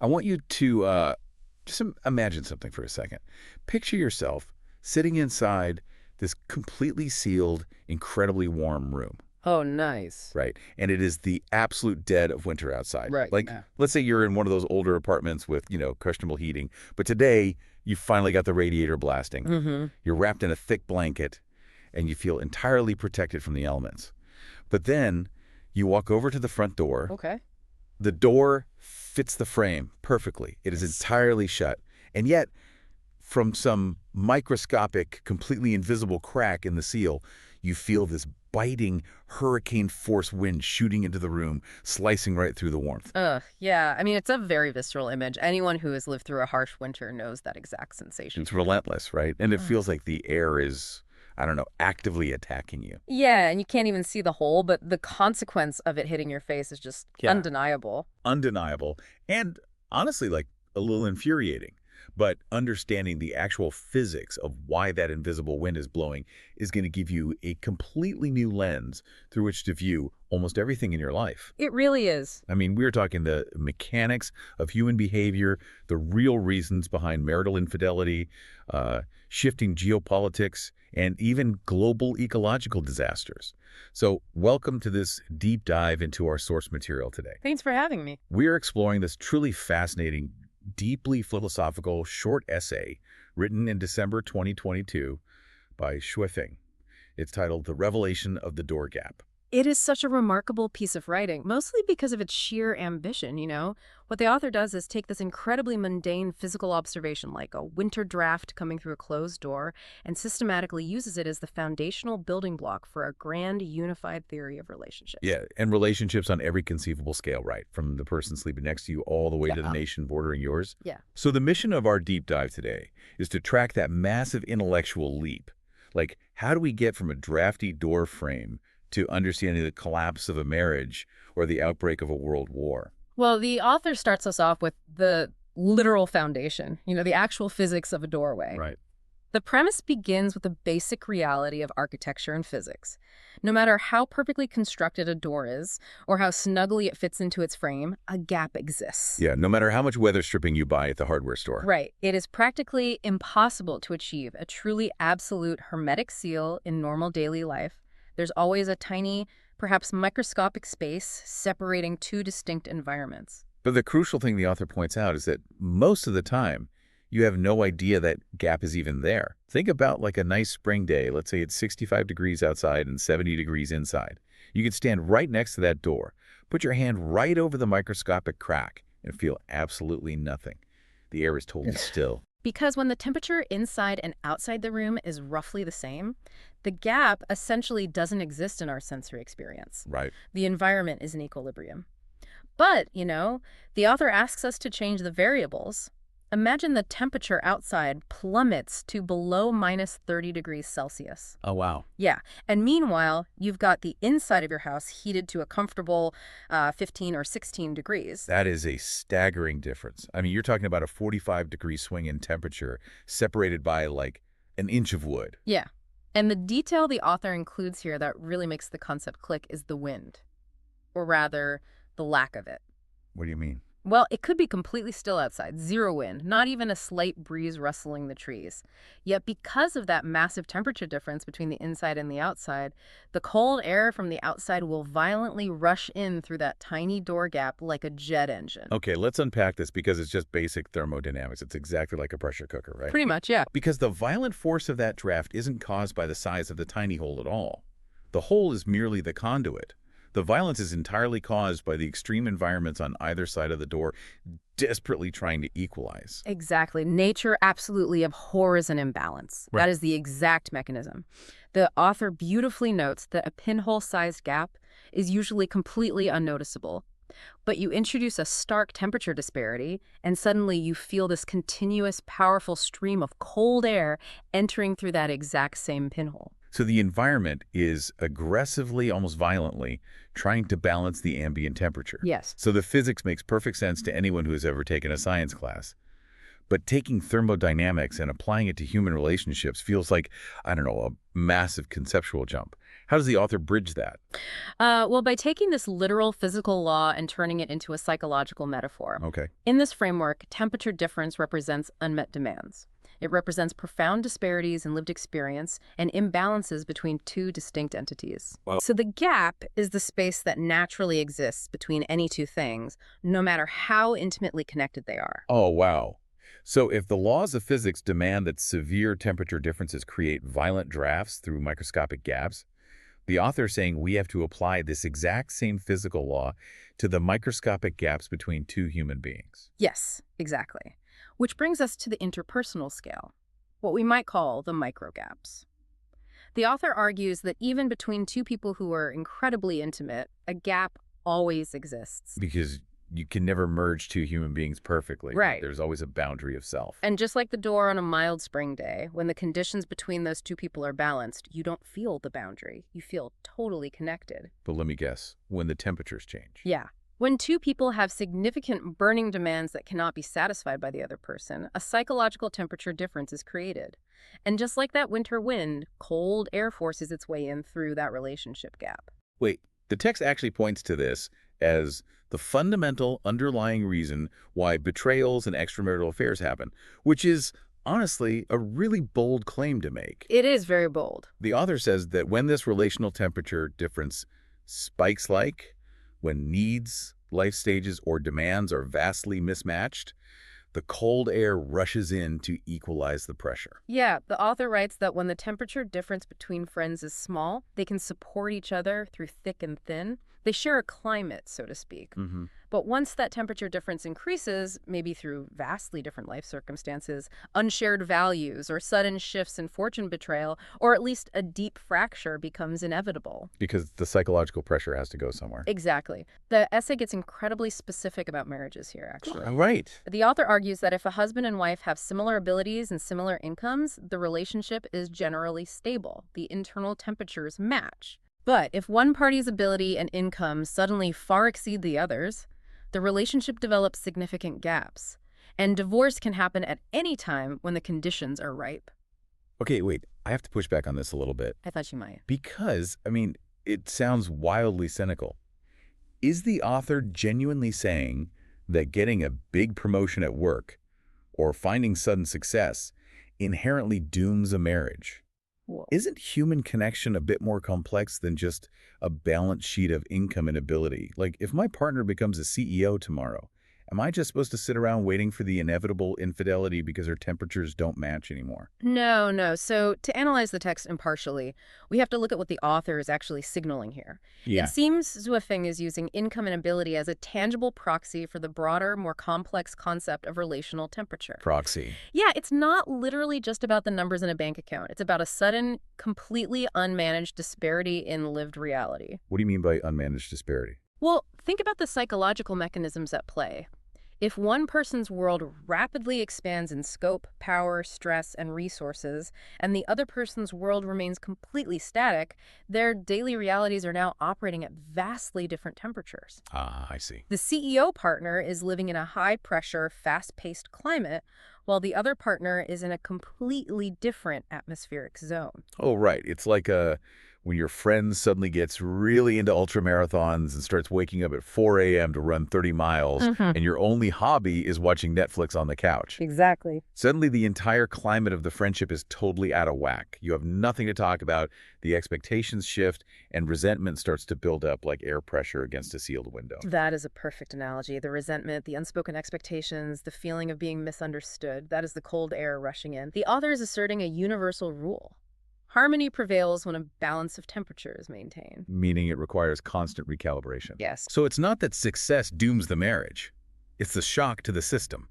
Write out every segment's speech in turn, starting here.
I want you to just imagine something for a second. Picture yourself sitting inside this completely sealed, incredibly warm room, Oh, nice. right? And it is the absolute dead of winter outside. Right. Like, Yeah. let's say you're in one of those older apartments with, questionable heating, but today you finally got the radiator blasting. Mm-hmm. You're wrapped in a thick blanket, and you feel entirely protected from the elements. But then you walk over to the front door. Okay. The door fits the frame perfectly. It is Yes. entirely shut. And yet, from some microscopic, completely invisible crack in the seal, you feel this biting hurricane force wind shooting into the room, slicing right through the warmth. Ugh, yeah. I mean, it's a very visceral image. Anyone who has lived through a harsh winter knows that exact sensation. It's relentless, right? And it Ugh. feels like the air is, I don't know, actively attacking you. Yeah, and you can't even see the hole, but the consequence of it hitting your face is just Yeah. undeniable. Undeniable. And honestly, like a little infuriating. But understanding the actual physics of why that invisible wind is blowing is going to give you a completely new lens through which to view almost everything in your life. It really is. I mean, we're talking the mechanics of human behavior, the real reasons behind marital infidelity, shifting geopolitics, and even global ecological disasters. So welcome to this deep dive into our source material today. Thanks for having me. We're exploring this truly fascinating, deeply philosophical short essay written in December 2022 by Shuifeng. It's titled The Revelation of the Door Gap. It is such a remarkable piece of writing, mostly because of its sheer ambition. What the author does is take this incredibly mundane physical observation, like a winter draft coming through a closed door, and systematically uses it as the foundational building block for a grand, unified theory of relationships. Yeah, and relationships on every conceivable scale, right? From the person sleeping next to you all the way to the nation bordering yours. Yeah. So the mission of our deep dive today is to track that massive intellectual leap. Like, how do we get from a drafty door frame to understanding the collapse of a marriage or the outbreak of a world war? Well, the author starts us off with the literal foundation, the actual physics of a doorway. Right. The premise begins with the basic reality of architecture and physics. No matter how perfectly constructed a door is, or how snugly it fits into its frame, a gap exists. Yeah, no matter how much weather stripping you buy at the hardware store. Right. It is practically impossible to achieve a truly absolute hermetic seal in normal daily life. There's always a tiny, perhaps microscopic space separating two distinct environments. But the crucial thing the author points out is that most of the time, you have no idea that gap is even there. Think about like a nice spring day. Let's say it's 65 degrees outside and 70 degrees inside. You could stand right next to that door, put your hand right over the microscopic crack, and feel absolutely nothing. The air is totally still. Because when the temperature inside and outside the room is roughly the same, the gap essentially doesn't exist in our sensory experience. Right. The environment is in equilibrium. But, the author asks us to change the variables. Imagine the temperature outside plummets to below minus 30 degrees Celsius. Oh, wow. Yeah, and meanwhile, you've got the inside of your house heated to a comfortable 15 or 16 degrees. That is a staggering difference. I mean, you're talking about a 45-degree swing in temperature separated by like an inch of wood. Yeah, and the detail the author includes here that really makes the concept click is the wind, or rather, the lack of it. What do you mean? Well, it could be completely still outside, zero wind, not even a slight breeze rustling the trees. Yet because of that massive temperature difference between the inside and the outside, the cold air from the outside will violently rush in through that tiny door gap like a jet engine. Okay, let's unpack this because it's just basic thermodynamics. It's exactly like a pressure cooker, right? Pretty much, yeah. Because the violent force of that draft isn't caused by the size of the tiny hole at all. The hole is merely the conduit. The violence is entirely caused by the extreme environments on either side of the door desperately trying to equalize. Exactly. Nature absolutely abhors an imbalance. Right. That is the exact mechanism. The author beautifully notes that a pinhole-sized gap is usually completely unnoticeable. But you introduce a stark temperature disparity, and suddenly you feel this continuous, powerful stream of cold air entering through that exact same pinhole. So the environment is aggressively, almost violently, trying to balance the ambient temperature. Yes. So the physics makes perfect sense to anyone who has ever taken a science class. But taking thermodynamics and applying it to human relationships feels like, I don't know, a massive conceptual jump. How does the author bridge that? Well, by taking this literal physical law and turning it into a psychological metaphor. Okay. In this framework, temperature difference represents unmet demands. It represents profound disparities in lived experience and imbalances between two distinct entities. Wow. So the gap is the space that naturally exists between any two things, no matter how intimately connected they are. Oh, wow. So if the laws of physics demand that severe temperature differences create violent drafts through microscopic gaps, the author is saying we have to apply this exact same physical law to the microscopic gaps between two human beings. Yes, exactly. Which brings us to the interpersonal scale, what we might call the microgaps. The author argues that even between two people who are incredibly intimate, a gap always exists. Because you can never merge two human beings perfectly. Right. There's always a boundary of self. And just like the door on a mild spring day, when the conditions between those two people are balanced, you don't feel the boundary. You feel totally connected. But let me guess, when the temperatures change. Yeah. When two people have significant burning demands that cannot be satisfied by the other person, a psychological temperature difference is created. And just like that winter wind, cold air forces its way in through that relationship gap. Wait, the text actually points to this as the fundamental underlying reason why betrayals and extramarital affairs happen, which is honestly a really bold claim to make. It is very bold. The author says that when this relational temperature difference spikes when needs, life stages, or demands are vastly mismatched, the cold air rushes in to equalize the pressure. Yeah, the author writes that when the temperature difference between friends is small, they can support each other through thick and thin. They share a climate, so to speak. Mm-hmm. But once that temperature difference increases, maybe through vastly different life circumstances, unshared values, or sudden shifts in fortune betrayal, or at least a deep fracture becomes inevitable. Because the psychological pressure has to go somewhere. Exactly. The essay gets incredibly specific about marriages here, actually. Right. The author argues that if a husband and wife have similar abilities and similar incomes, the relationship is generally stable. The internal temperatures match. But if one party's ability and income suddenly far exceed the other's, the relationship develops significant gaps. And divorce can happen at any time when the conditions are ripe. Okay, wait. I have to push back on this a little bit. I thought you might. Because, it sounds wildly cynical. Is the author genuinely saying that getting a big promotion at work or finding sudden success inherently dooms a marriage? Whoa. Isn't human connection a bit more complex than just a balance sheet of income and ability? Like, if my partner becomes a CEO tomorrow, am I just supposed to sit around waiting for the inevitable infidelity because our temperatures don't match anymore? No. So to analyze the text impartially, we have to look at what the author is actually signaling here. Yeah. It seems Zuofeng is using income and ability as a tangible proxy for the broader, more complex concept of relational temperature. Proxy. Yeah, it's not literally just about the numbers in a bank account. It's about a sudden, completely unmanaged disparity in lived reality. What do you mean by unmanaged disparity? Well, think about the psychological mechanisms at play. If one person's world rapidly expands in scope, power, stress, and resources, and the other person's world remains completely static, their daily realities are now operating at vastly different temperatures. Ah, I see. The CEO partner is living in a high-pressure, fast-paced climate, while the other partner is in a completely different atmospheric zone. Oh, right. It's like when your friend suddenly gets really into ultramarathons and starts waking up at 4 a.m. to run 30 miles, and your only hobby is watching Netflix on the couch. Exactly. Suddenly, the entire climate of the friendship is totally out of whack. You have nothing to talk about, the expectations shift, and resentment starts to build up like air pressure against a sealed window. That is a perfect analogy. The resentment, the unspoken expectations, the feeling of being misunderstood, that is the cold air rushing in. The author is asserting a universal rule. Harmony prevails when a balance of temperature is maintained. Meaning it requires constant recalibration. Yes. So it's not that success dooms the marriage. It's the shock to the system.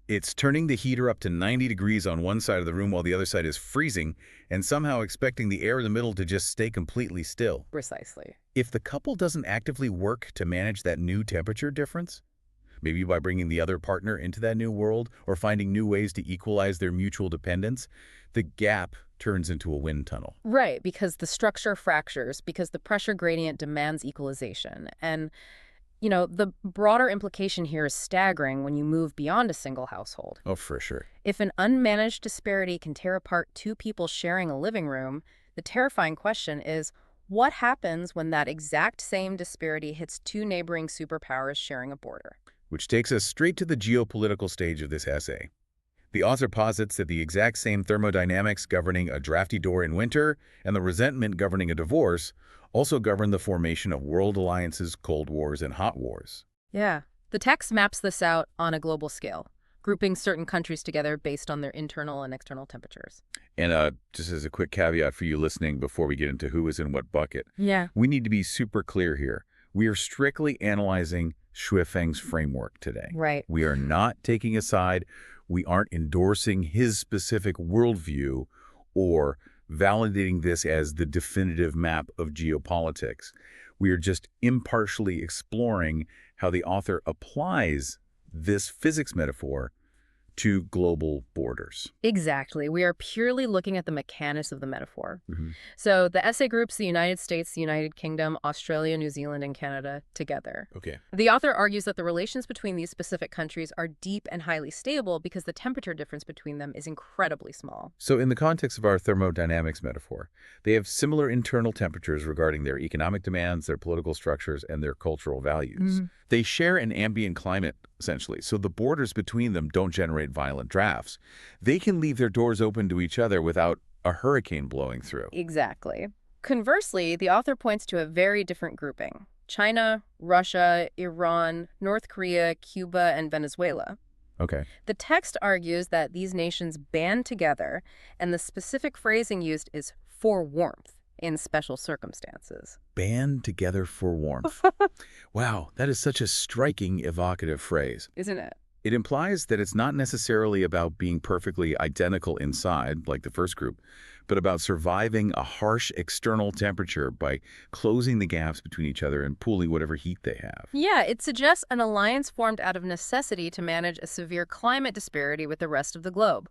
It's turning the heater up to 90 degrees on one side of the room while the other side is freezing, and somehow expecting the air in the middle to just stay completely still. Precisely. If the couple doesn't actively work to manage that new temperature difference, maybe by bringing the other partner into that new world or finding new ways to equalize their mutual dependence, the gap turns into a wind tunnel. Right, because the structure fractures, because the pressure gradient demands equalization. And, the broader implication here is staggering when you move beyond a single household. Oh, for sure. If an unmanaged disparity can tear apart two people sharing a living room, the terrifying question is, What happens when that exact same disparity hits two neighboring superpowers sharing a border? Which takes us straight to the geopolitical stage of this essay. The author posits that the exact same thermodynamics governing a drafty door in winter and the resentment governing a divorce also govern the formation of world alliances, Cold Wars, and Hot Wars. Yeah. The text maps this out on a global scale, grouping certain countries together based on their internal and external temperatures. And just as a quick caveat for you listening before we get into who is in what bucket, Yeah. we need to be super clear here. We are strictly analyzing Xue Feng's framework today. Right. We are not taking a side. We aren't endorsing his specific worldview or validating this as the definitive map of geopolitics. We are just impartially exploring how the author applies this physics metaphor to global borders. Exactly. We are purely looking at the mechanics of the metaphor. Mhm. So the essay groups the United States, the United Kingdom, Australia, New Zealand, and Canada together. Okay. The author argues that the relations between these specific countries are deep and highly stable because the temperature difference between them is incredibly small. So in the context of our thermodynamics metaphor, they have similar internal temperatures regarding their economic demands, their political structures, and their cultural values. They share an ambient climate, essentially, so the borders between them don't generate violent drafts. They can leave their doors open to each other without a hurricane blowing through. Exactly. Conversely, the author points to a very different grouping: China, Russia, Iran, North Korea, Cuba, and Venezuela. Okay. The text argues that these nations band together, and the specific phrasing used is for warmth in special circumstances. Band together for warmth. Wow, that is such a striking, evocative phrase. Isn't it? It implies that it's not necessarily about being perfectly identical inside, like the first group, but about surviving a harsh external temperature by closing the gaps between each other and pooling whatever heat they have. Yeah, it suggests an alliance formed out of necessity to manage a severe climate disparity with the rest of the globe.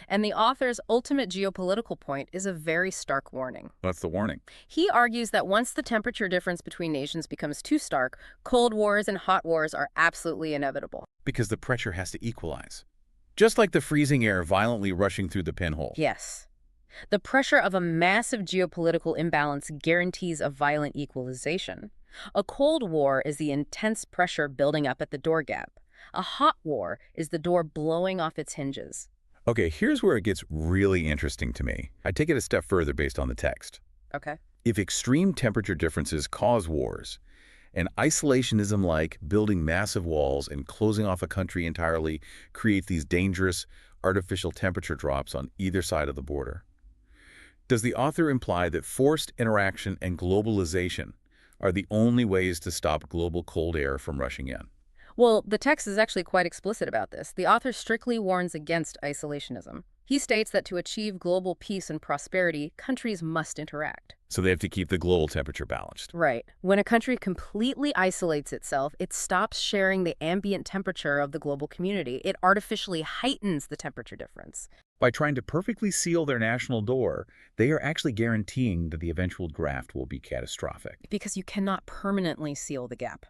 And the author's ultimate geopolitical point is a very stark warning. That's the warning. He argues that once the temperature difference between nations becomes too stark, cold wars and hot wars are absolutely inevitable. Because the pressure has to equalize. Just like the freezing air violently rushing through the pinhole. Yes. The pressure of a massive geopolitical imbalance guarantees a violent equalization. A cold war is the intense pressure building up at the door gap. A hot war is the door blowing off its hinges. Okay, here's where it gets really interesting to me. I take it a step further based on the text. Okay. If extreme temperature differences cause wars, and isolationism like building massive walls and closing off a country entirely creates these dangerous artificial temperature drops on either side of the border, does the author imply that forced interaction and globalization are the only ways to stop global cold air from rushing in? Well, the text is actually quite explicit about this. The author strictly warns against isolationism. He states that to achieve global peace and prosperity, countries must interact. So they have to keep the global temperature balanced. Right. When a country completely isolates itself, it stops sharing the ambient temperature of the global community. It artificially heightens the temperature difference. By trying to perfectly seal their national door, they are actually guaranteeing that the eventual draft will be catastrophic. Because you cannot permanently seal the gap.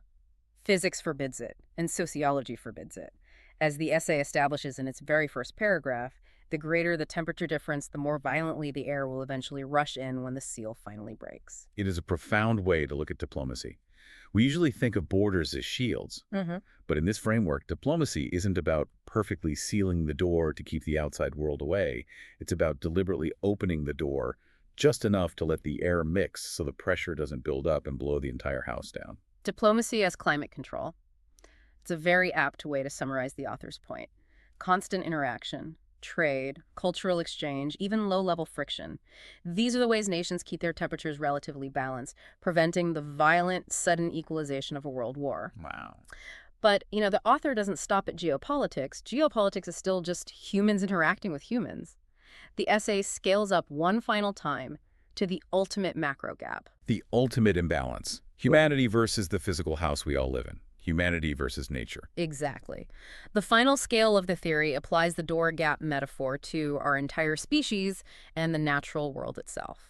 Physics forbids it, and sociology forbids it. As the essay establishes in its very first paragraph, the greater the temperature difference, the more violently the air will eventually rush in when the seal finally breaks. It is a profound way to look at diplomacy. We usually think of borders as shields, but in this framework, diplomacy isn't about perfectly sealing the door to keep the outside world away. It's about deliberately opening the door just enough to let the air mix so the pressure doesn't build up and blow the entire house down. Diplomacy as climate control. It's a very apt way to summarize the author's point. Constant interaction, trade, cultural exchange, even low-level friction. These are the ways nations keep their temperatures relatively balanced, preventing the violent, sudden equalization of a world war. Wow. But, the author doesn't stop at geopolitics. Geopolitics is still just humans interacting with humans. The essay scales up one final time to the ultimate macro gap. The ultimate imbalance. Humanity versus the physical house we all live in. Humanity versus nature. Exactly. The final scale of the theory applies the door gap metaphor to our entire species and the natural world itself.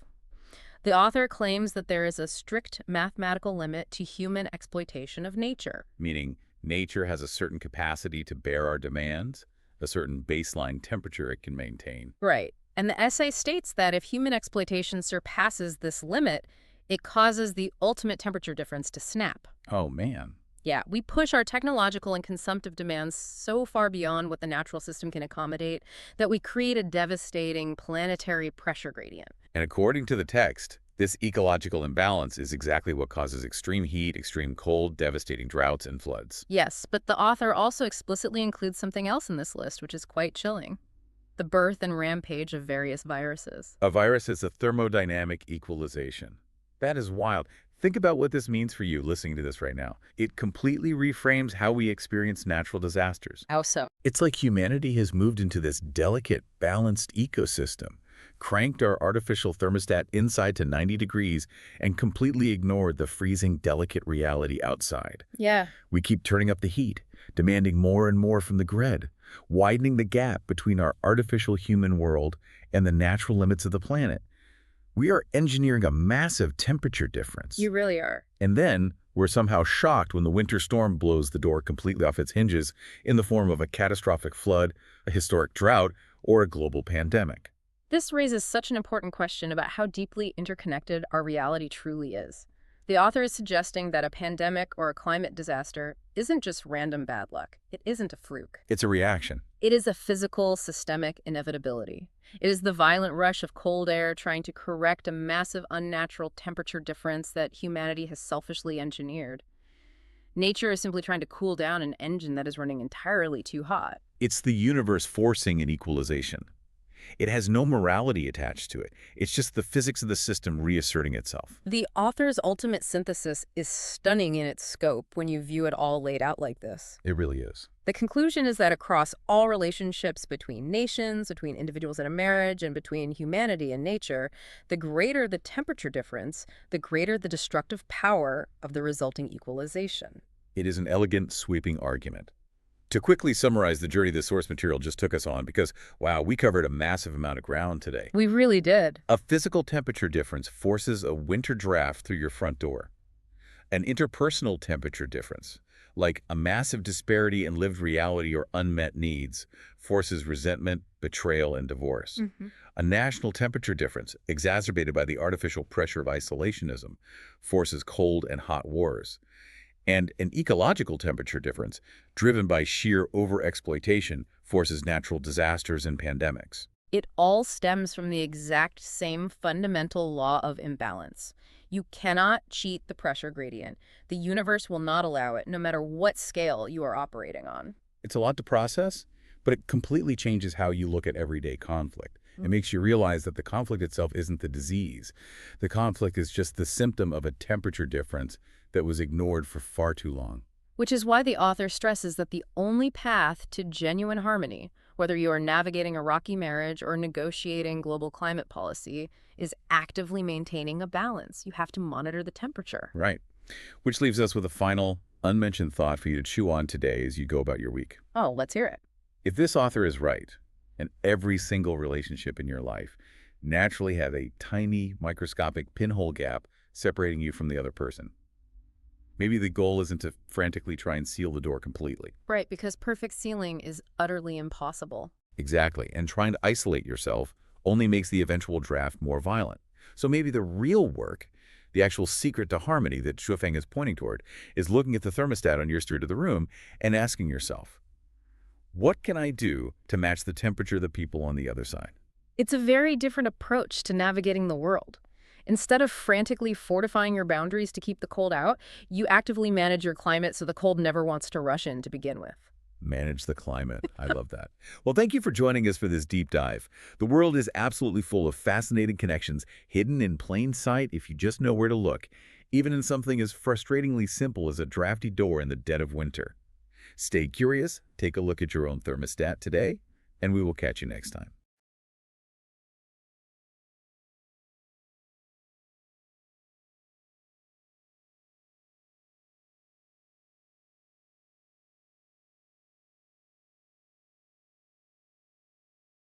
The author claims that there is a strict mathematical limit to human exploitation of nature. Meaning nature has a certain capacity to bear our demands, a certain baseline temperature it can maintain. Right. And the essay states that if human exploitation surpasses this limit, It causes the ultimate temperature difference to snap. Oh, man. Yeah, we push our technological and consumptive demands so far beyond what the natural system can accommodate that we create a devastating planetary pressure gradient. And according to the text, this ecological imbalance is exactly what causes extreme heat, extreme cold, devastating droughts, and floods. Yes, but the author also explicitly includes something else in this list, which is quite chilling: the birth and rampage of various viruses. A virus is a thermodynamic equalization. That is wild. Think about what this means for you listening to this right now. It completely reframes how we experience natural disasters. How so? It's like humanity has moved into this delicate, balanced ecosystem, cranked our artificial thermostat inside to 90 degrees, and completely ignored the freezing, delicate reality outside. Yeah. We keep turning up the heat, demanding more and more from the grid, widening the gap between our artificial human world and the natural limits of the planet. We are engineering a massive temperature difference. You really are. And then we're somehow shocked when the winter storm blows the door completely off its hinges in the form of a catastrophic flood, a historic drought, or a global pandemic. This raises such an important question about how deeply interconnected our reality truly is. The author is suggesting that a pandemic or a climate disaster isn't just random bad luck. It isn't a fluke. It's a reaction. It is a physical, systemic inevitability. It is the violent rush of cold air trying to correct a massive unnatural temperature difference that humanity has selfishly engineered. Nature is simply trying to cool down an engine that is running entirely too hot. It's the universe forcing an equalization. It has no morality attached to it. It's just the physics of the system reasserting itself. The author's ultimate synthesis is stunning in its scope when you view it all laid out like this. It really is. The conclusion is that across all relationships between nations, between individuals in a marriage, and between humanity and nature, the greater the temperature difference, the greater the destructive power of the resulting equalization. It is an elegant, sweeping argument. To quickly summarize the journey this source material just took us on, because, wow, we covered a massive amount of ground today. We really did. A physical temperature difference forces a winter draft through your front door. An interpersonal temperature difference, like a massive disparity in lived reality or unmet needs, forces resentment, betrayal, and divorce. A national temperature difference, exacerbated by the artificial pressure of isolationism, forces cold and hot wars. And an ecological temperature difference, driven by sheer overexploitation, forces natural disasters and pandemics. It all stems from the exact same fundamental law of imbalance. You cannot cheat the pressure gradient. The universe will not allow it, no matter what scale you are operating on. It's a lot to process, but it completely changes how you look at everyday conflict. It makes you realize that the conflict itself isn't the disease. The conflict is just the symptom of a temperature difference that was ignored for far too long. Which is why the author stresses that the only path to genuine harmony, whether you are navigating a rocky marriage or negotiating global climate policy, is actively maintaining a balance. You have to monitor the temperature. Right. Which leaves us with a final, unmentioned thought for you to chew on today as you go about your week. Oh, let's hear it. If this author is right, and every single relationship in your life naturally have a tiny, microscopic pinhole gap separating you from the other person, maybe the goal isn't to frantically try and seal the door completely. Right, because perfect sealing is utterly impossible. Exactly, and trying to isolate yourself only makes the eventual draft more violent. So maybe the real work, the actual secret to harmony that Shuofeng is pointing toward, is looking at the thermostat on your street of the room and asking yourself, what can I do to match the temperature of the people on the other side? It's a very different approach to navigating the world. Instead of frantically fortifying your boundaries to keep the cold out, you actively manage your climate so the cold never wants to rush in to begin with. Manage the climate. I love that. Well, thank you for joining us for this deep dive. The world is absolutely full of fascinating connections, hidden in plain sight if you just know where to look, even in something as frustratingly simple as a drafty door in the dead of winter. Stay curious, take a look at your own thermostat today, and we will catch you next time.